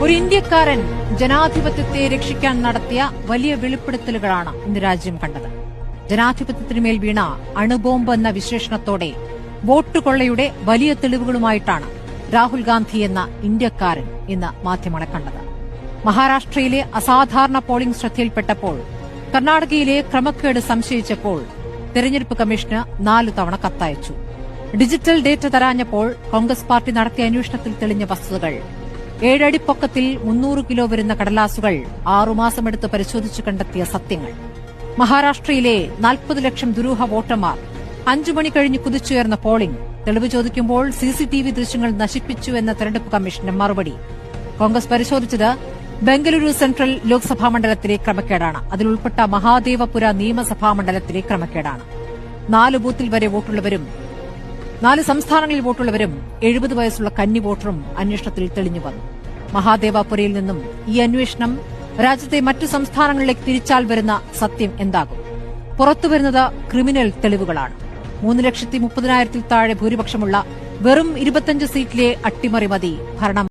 ഒരു ഇന്ത്യക്കാരൻ ജനാധിപത്യത്തെ രക്ഷിക്കാൻ നടത്തിയ വലിയ വെളിപ്പെടുത്തലുകളാണ് ഇന്ന് രാജ്യം കണ്ടത്. ജനാധിപത്യത്തിനുമേൽ വീണ അണുബോംബ് എന്ന വിശേഷണത്തോടെ വോട്ട് കൊള്ളയുടെ വലിയ തെളിവുകളുമായിട്ടാണ് രാഹുൽ ഗാന്ധി എന്ന ഇന്ത്യക്കാരൻ ഇന്ന് മാധ്യമങ്ങളെ കണ്ടത്. മഹാരാഷ്ട്രയിലെ അസാധാരണ പോളിംഗ് ശ്രദ്ധയിൽപ്പെട്ടപ്പോൾ, കർണാടകയിലെ ക്രമക്കേട് സംശയിച്ചപ്പോൾ തെരഞ്ഞെടുപ്പ് കമ്മീഷന് 4 തവണ കത്തയച്ചു. ഡിജിറ്റൽ ഡേറ്റ തരാഞ്ഞപ്പോൾ കോൺഗ്രസ് പാർട്ടി നടത്തിയ അന്വേഷണത്തിൽ തെളിഞ്ഞ വസ്തുതകൾ, 7 അടി പൊക്കത്തിൽ 300 കിലോ വരുന്ന കടലാസുകൾ 6 മാസമെടുത്ത് പരിശോധിച്ചു കണ്ടെത്തിയ സത്യങ്ങൾ, മഹാരാഷ്ട്രയിലെ 40 ലക്ഷം ദുരൂഹ വോട്ടർമാർ, 5 മണി കഴിഞ്ഞ് കുതിച്ചുയർന്ന പോളിംഗ്, തെളിവ് ചോദിക്കുമ്പോൾ സിസിടിവി ദൃശ്യങ്ങൾ നശിപ്പിച്ചു എന്ന തെരഞ്ഞെടുപ്പ് കമ്മീഷന്റെ മറുപടി. കോൺഗ്രസ് പരിശോധിച്ചത് ബംഗളൂരു സെൻട്രൽ ലോക്സഭാ മണ്ഡലത്തിലെ ക്രമക്കേടാണ്. അതിലുൾപ്പെട്ട മഹാദേവപുര നിയമസഭാ മണ്ഡലത്തിലെ ക്രമക്കേടാണ്. 4 ബൂത്തിൽ വരെ വോട്ടുള്ളവരും 4 സംസ്ഥാനങ്ങളിൽ വോട്ടുള്ളവരും 70 വയസ്സുള്ള കന്നി വോട്ടറും അന്വേഷണത്തിൽ തെളിഞ്ഞുവന്നു. മഹാദേവപുരയിൽ നിന്നും ഈ അന്വേഷണം രാജ്യത്തെ മറ്റു സംസ്ഥാനങ്ങളിലേക്ക് തിരിച്ചാൽ വരുന്ന സത്യം എന്താകും? പുറത്തുവരുന്നത് ക്രിമിനൽ തെളിവുകളാണ്. 3,30,000-ൽ താഴെ ഭൂരിപക്ഷമുള്ള വെറും 25 സീറ്റിലെ അട്ടിമറി മതി ഭരണം